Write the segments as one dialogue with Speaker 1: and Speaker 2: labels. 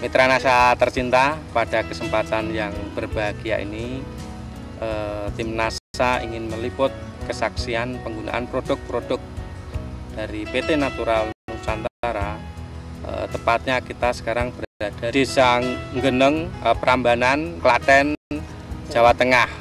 Speaker 1: Mitra NASA tercinta, pada kesempatan yang berbahagia ini tim NASA ingin meliput kesaksian penggunaan produk-produk dari PT Natural Nusantara. Tepatnya kita sekarang berada di Desa Nggeneng, Prambanan, Klaten, Jawa Tengah.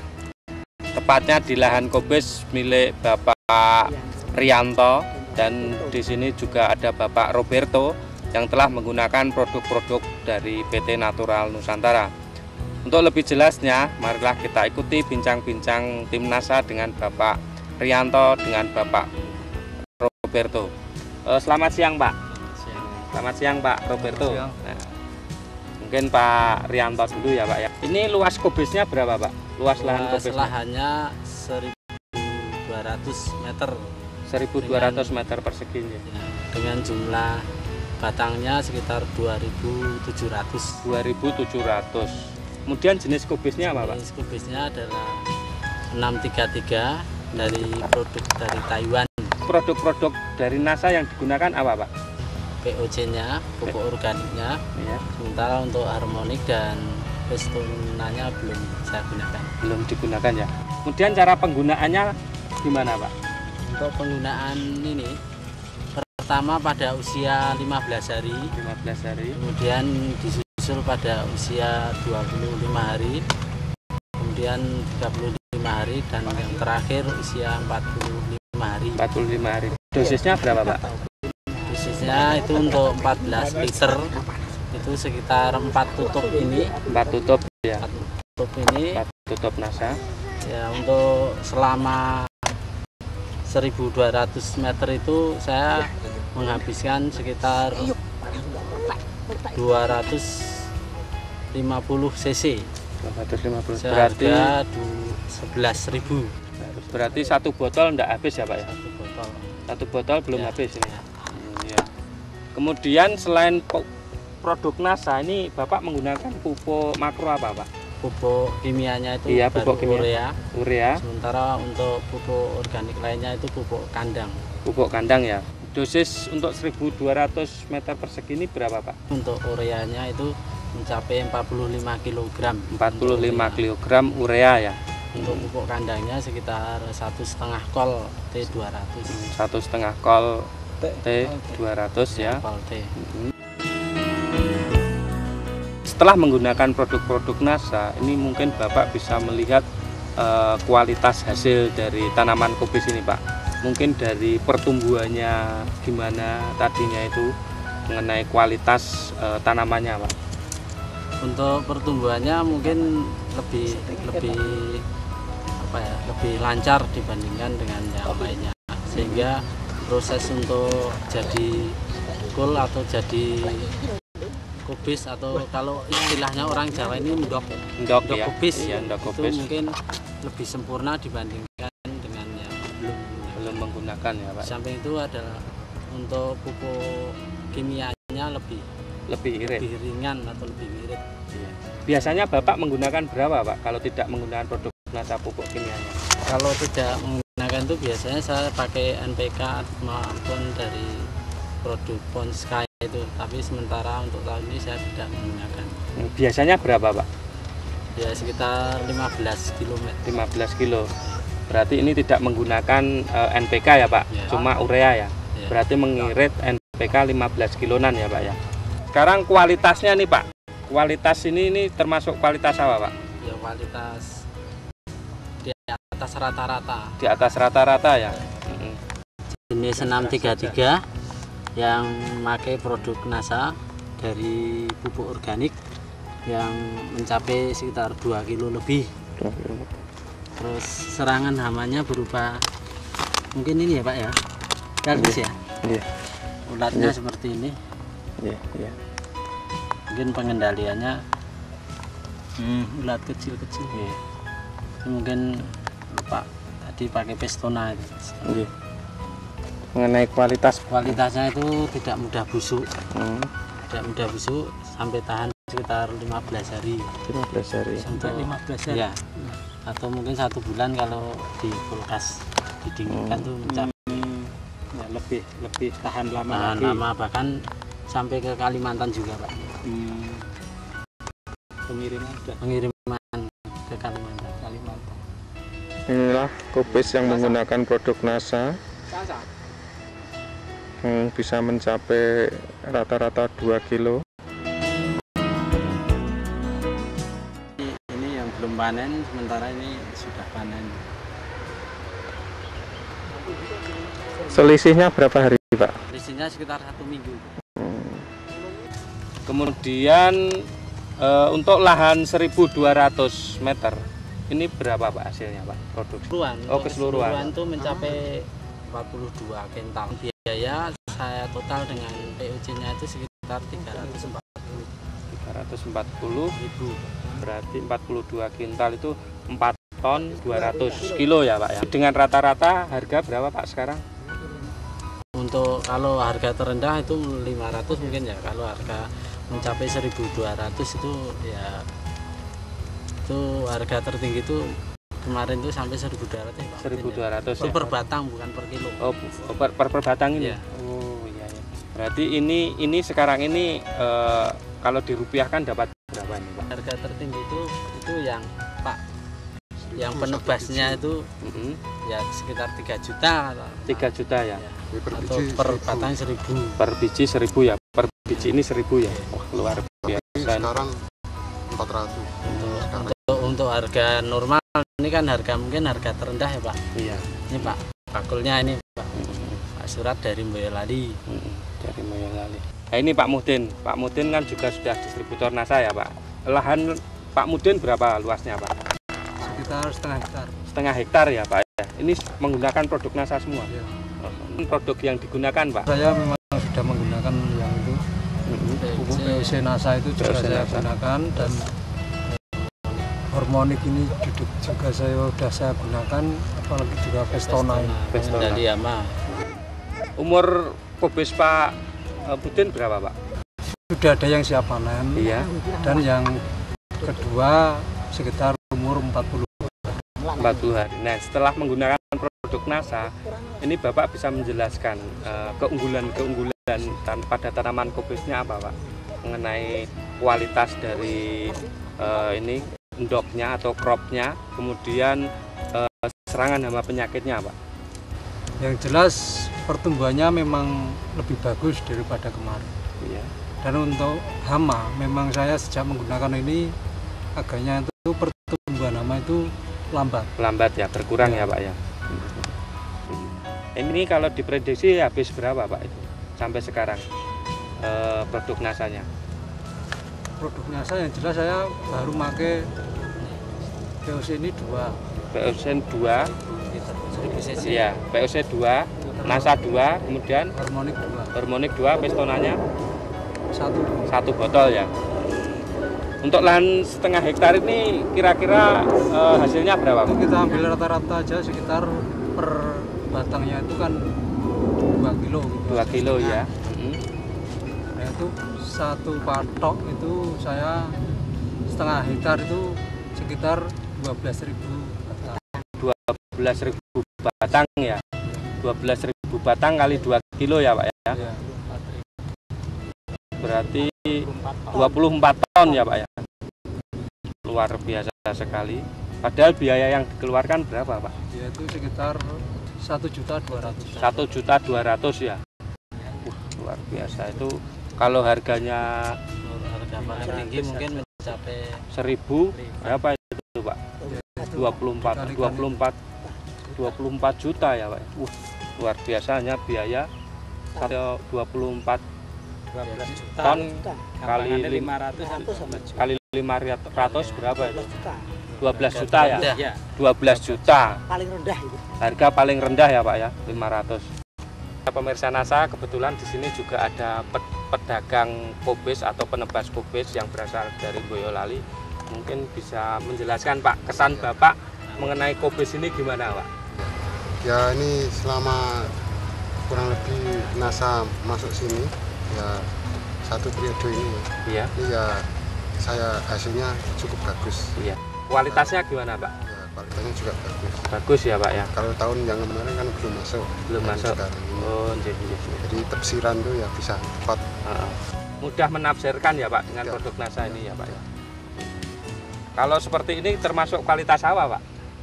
Speaker 1: Tepatnya di lahan kobis milik Bapak Rianto, dan di sini juga ada Bapak Roberto yang telah menggunakan produk-produk dari PT Natural Nusantara. Untuk lebih jelasnya, marilah kita ikuti bincang-bincang tim NASA dengan Bapak Rianto dengan Bapak Roberto. Selamat siang, Pak. Selamat siang, Pak Roberto. Nah, mungkin Pak Rianto dulu ya, Pak ya. Ini luas kubisnya berapa, Pak? Luas lahan kubisnya?
Speaker 2: Lahannya 1.200 meter.
Speaker 1: 1.200 meter persegi.
Speaker 2: Ya, dengan jumlah batangnya sekitar 2.700.
Speaker 1: 2.700. Kemudian jenis kubisnya apa, Pak?
Speaker 2: Jenis kubisnya adalah 633 dari produk dari Taiwan.
Speaker 1: Produk-produk dari NASA yang digunakan apa, Pak?
Speaker 2: POC-nya, pupuk organiknya.
Speaker 1: Ya.
Speaker 2: Sementara untuk harmonik dan pestonanya belum saya gunakan.
Speaker 1: Belum digunakan ya. Kemudian cara penggunaannya gimana, Pak?
Speaker 2: Untuk penggunaan ini, pertama pada usia 15 hari,
Speaker 1: 15 hari.
Speaker 2: kemudian disusul pada usia 25 hari, kemudian 35 hari, dan yang terakhir usia 45 hari.
Speaker 1: 45 hari. Dosisnya berapa, Pak?
Speaker 2: Dosisnya itu untuk 14 liter, itu sekitar 4 tutup ini.
Speaker 1: 4 tutup ya.
Speaker 2: 4 tutup ini.
Speaker 1: 4 tutup NASA.
Speaker 2: Ya, untuk selama 1.200 meter itu saya menghabiskan sekitar 250 cc.
Speaker 1: 250.
Speaker 2: Berarti 11.000.
Speaker 1: Berarti satu botol enggak habis ya, Pak ya?
Speaker 2: Satu botol.
Speaker 1: Satu botol belum
Speaker 2: Ya,
Speaker 1: habis ini.
Speaker 2: ya.
Speaker 1: Ya. Kemudian selain produk NASA ini Bapak menggunakan pupuk makro apa, Pak?
Speaker 2: Pupuk kimianya itu
Speaker 1: Iya,
Speaker 2: baru
Speaker 1: pupuk kimia. Urea.
Speaker 2: Sementara untuk pupuk organik lainnya itu pupuk kandang.
Speaker 1: Pupuk kandang ya. Dosis untuk 1.200 meter persegi ini berapa, Pak?
Speaker 2: Untuk ureanya itu mencapai 45 kg.
Speaker 1: 45 kg urea ya.
Speaker 2: Untuk pupuk kandangnya sekitar 1,5 kol T200.
Speaker 1: 1,5 kol T200 ya.
Speaker 2: Kol T.
Speaker 1: Setelah menggunakan produk-produk NASA, ini mungkin Bapak bisa melihat kualitas hasil dari tanaman kubis ini, Pak. Mungkin dari pertumbuhannya gimana tadinya itu, mengenai kualitas tanamannya, Pak.
Speaker 2: Untuk pertumbuhannya mungkin lebih lancar dibandingkan dengan yang lainnya, sehingga proses untuk jadi kul atau jadi kubis, atau kalau istilahnya orang Jawa ini ndok
Speaker 1: ya?
Speaker 2: kubis,
Speaker 1: iya, ndok kubis.
Speaker 2: Itu mungkin lebih sempurna dibandingkan dengan yang
Speaker 1: belum menggunakan ya, Pak.
Speaker 2: Samping itu adalah untuk pupuk kimianya lebih ringan atau lebih irit.
Speaker 1: Iya. Biasanya Bapak menggunakan berapa, Pak, kalau tidak menggunakan produk NASA pupuk kimianya?
Speaker 2: Kalau tidak menggunakan itu biasanya saya pakai NPK maupun dari produk Ponsky itu, tapi sementara untuk tahun ini saya tidak menggunakan.
Speaker 1: Biasanya berapa, Pak?
Speaker 2: Ya sekitar 15 km.
Speaker 1: 15 kilo. Berarti ini tidak menggunakan NPK ya, Pak?
Speaker 2: Ya.
Speaker 1: Cuma urea ya?
Speaker 2: Ya.
Speaker 1: Berarti mengirit NPK 15 kilonan ya, Pak ya? Sekarang kualitasnya nih, Pak. Kualitas ini termasuk kualitas apa, Pak?
Speaker 2: Ya kualitas di atas rata-rata.
Speaker 1: Di atas rata-rata ya?
Speaker 2: Jenis 633 yang memakai produk NASA dari pupuk organik yang mencapai sekitar 2 kilo lebih. Terus serangan hamanya berupa mungkin ini ya, Pak ya, garbus ya.
Speaker 1: Iya.
Speaker 2: Ulatnya seperti ini.
Speaker 1: Iya.
Speaker 2: Mungkin pengendaliannya ulat kecil-kecil.
Speaker 1: Iya.
Speaker 2: Mungkin lupa tadi pakai pestona itu.
Speaker 1: Iya. Mengenai
Speaker 2: kualitasnya itu tidak mudah busuk. Tidak mudah busuk, sampai tahan sekitar 15 hari.
Speaker 1: 15 hari.
Speaker 2: Sampai 15 hari. Ya. Atau mungkin 1 bulan kalau di kulkas didinginkan tuh mencapai
Speaker 1: ya, lebih tahan lama
Speaker 2: tahan
Speaker 1: lagi.
Speaker 2: lama, bahkan sampai ke Kalimantan juga, Pak. pengiriman ke Kalimantan.
Speaker 1: Inilah kubis yang menggunakan produk NASA yang bisa mencapai rata-rata 2 kilo.
Speaker 2: Ini yang belum panen, sementara ini sudah panen.
Speaker 1: Selisihnya berapa hari, Pak?
Speaker 2: Selisihnya sekitar 1 minggu.
Speaker 1: Kemudian untuk lahan 1.200 meter, ini berapa Pak hasilnya Pak? Produksi?
Speaker 2: Keseluruhan itu mencapai 42 kintal. Biaya saya total dengan PUC-nya itu sekitar 340
Speaker 1: ribu. Berarti 42 kintal itu 4 ton 200 kilo ya Pak ya. Dengan rata-rata harga berapa Pak sekarang?
Speaker 2: Untuk kalau harga terendah itu 500 mungkin ya. Kalau harga mencapai 1.200 itu ya, itu harga tertinggi itu kemarin itu sampai 1.200 ya Pak.
Speaker 1: 1.200
Speaker 2: itu
Speaker 1: ya?
Speaker 2: per batang bukan per kilo.
Speaker 1: Oh, per batang ini?
Speaker 2: Ya.
Speaker 1: Oh iya ya. Berarti ini sekarang ini kalau dirupiahkan dapat berapa ini Pak?
Speaker 2: Harga tertinggi itu yang Pak, yang penebasnya itu ya sekitar 3 juta.
Speaker 1: 3 juta ya?
Speaker 2: Atau per batang 1.000.
Speaker 1: Per biji 1.000 ya? Per biji ini 1.000 ya? Wah luar biasa.
Speaker 3: Sekarang 400.
Speaker 2: Untuk harga normal ini kan mungkin harga terendah ya Pak.
Speaker 1: Iya.
Speaker 2: Ini Pak, bakulnya ini Pak. Pak Surat dari Boyolali.
Speaker 1: Dari Boyolali. Nah ini Pak Muhdin. Pak Muhdin kan juga sudah distributor NASA ya Pak. Lahan Pak Muhdin berapa luasnya Pak?
Speaker 4: Sekitar setengah hektar.
Speaker 1: Setengah hektar ya Pak ya. Ini menggunakan produk NASA semua.
Speaker 4: Ya.
Speaker 1: Produk yang digunakan Pak?
Speaker 4: Saya memang sudah menggunakan yang itu. Pupuk POC NASA itu juga saya gunakan, dan hormonik ini juga sudah saya gunakan, apalagi juga Vestona ini.
Speaker 2: Dari Yama.
Speaker 1: Umur kubis Pak Muhdin berapa Pak?
Speaker 4: Sudah ada yang siap panen.
Speaker 1: Iya.
Speaker 4: Dan yang kedua sekitar umur 40
Speaker 1: hari. Nah, setelah menggunakan produk NASA, ini Bapak bisa menjelaskan keunggulan-keunggulan pada tanaman kubisnya apa Pak? Mengenai kualitas dari ini endoknya atau cropnya, kemudian serangan hama penyakitnya Pak?
Speaker 4: Yang jelas pertumbuhannya memang lebih bagus daripada kemarin.
Speaker 1: Iya.
Speaker 4: Dan untuk hama, memang saya sejak menggunakan ini agaknya itu pertumbuhan hama itu lambat
Speaker 1: ya, berkurang ya Pak ya. Ini kalau diprediksi habis berapa Pak itu sampai sekarang produk NASA-nya?
Speaker 4: Produk NASA yang jelas saya baru pakai POC ini 2.
Speaker 1: POC 2. Iya, POC 2, NASA 2, kemudian hormonik 2, Vestonanya 1 botol ya. Untuk lahan setengah hektar ini kira-kira hasilnya berapa Pak?
Speaker 4: Kita ambil rata-rata aja sekitar per batangnya itu kan 2 kilo.
Speaker 1: 2 kilo ya.
Speaker 4: Nah itu satu patok itu saya setengah hektar itu sekitar 12.000 batang.
Speaker 1: 12.000 batang ya. 12.000 batang kali 2 kilo ya Pak ya.
Speaker 4: Ya.
Speaker 1: Berarti 24 ton ya Pak ya. Luar biasa sekali. Padahal biaya yang dikeluarkan berapa Pak?
Speaker 4: Yaitu sekitar 1.200.000.
Speaker 1: 1.200.000 ya. Luar biasa itu. Kalau harganya
Speaker 2: harga paling tinggi mungkin mencapai
Speaker 1: 1.000 berapa itu Pak? 24 juta ya Pak. Luar biasanya biaya 24 ton kali 500 berapa itu? 12 juta ya? 12 juta.
Speaker 5: Paling rendah itu.
Speaker 1: Harga paling rendah ya Pak ya, 500. Pemirsa NASA, kebetulan di sini juga ada pedagang kubis atau penebas kubis yang berasal dari Boyolali. Mungkin bisa menjelaskan Pak, kesan Bapak mengenai kubis ini gimana Pak?
Speaker 3: Ya ini selama kurang lebih NASA masuk sini ya 1 periode ini
Speaker 1: Iya.
Speaker 3: Ini ya saya hasilnya cukup bagus.
Speaker 1: Iya. Kualitasnya gimana Pak?
Speaker 3: Ya kualitasnya juga bagus.
Speaker 1: Bagus ya Pak ya.
Speaker 3: Kalau tahun yang kemarin kan belum masuk.
Speaker 1: Belum masuk.
Speaker 3: Sekarang ini.
Speaker 1: Oh,
Speaker 3: jadi tepsiran tuh ya bisa tepat.
Speaker 1: mudah menafsirkan ya Pak dengan
Speaker 3: Ya.
Speaker 1: produk NASA ini ya Pak ya. Kalau seperti ini termasuk kualitas apa, Pak?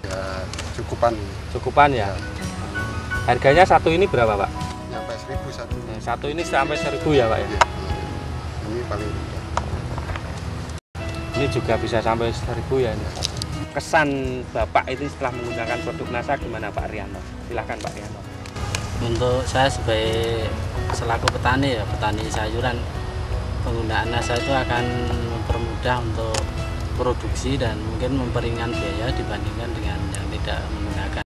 Speaker 3: Ya cukupan.
Speaker 1: Cukupan ya. Harganya satu ini berapa, Pak?
Speaker 3: Nyampe 1.000 satu.
Speaker 1: Satu ini sampai 1.000 ya, Pak ya?
Speaker 3: Iya. Ini paling mudah.
Speaker 1: Ini juga bisa sampai 1.000 ya ini. Kesan Bapak itu setelah menggunakan produk NASA gimana, Pak Rianto? Silahkan Pak Rianto.
Speaker 2: Untuk saya sebagai selaku petani ya, petani sayuran, penggunaan NASA itu akan mempermudah untuk produksi dan mungkin memperingan biaya dibandingkan dengan yang tidak menggunakan.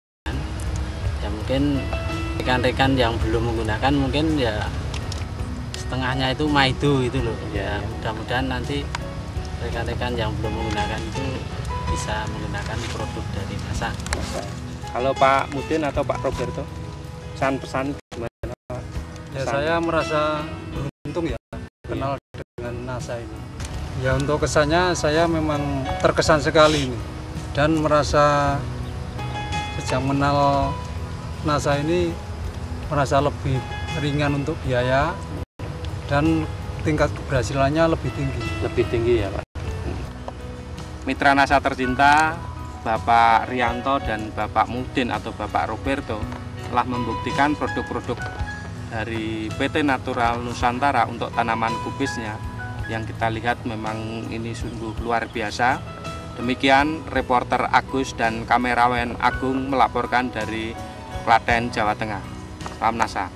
Speaker 2: Ya mungkin rekan-rekan yang belum menggunakan mungkin ya setengahnya itu maidu itu loh. Ya mudah-mudahan nanti rekan-rekan yang belum menggunakan itu bisa menggunakan produk dari NASA.
Speaker 1: Kalau Pak Mudin atau Pak Roberto, pesan-pesan gimana?
Speaker 4: Ya saya merasa beruntung ya kenal dengan NASA ini. Ya untuk kesannya saya memang terkesan sekali ini dan merasa sejak mengenal NASA ini merasa lebih ringan untuk biaya dan tingkat keberhasilannya lebih tinggi.
Speaker 1: Lebih tinggi ya, Pak. Mitra NASA tercinta Bapak Rianto dan Bapak Mudin atau Bapak Roberto telah membuktikan produk-produk dari PT Natural Nusantara untuk tanaman kubisnya yang kita lihat memang ini sungguh luar biasa. Demikian reporter Agus dan kamerawan Agung melaporkan dari Klaten, Jawa Tengah. Salam NASA.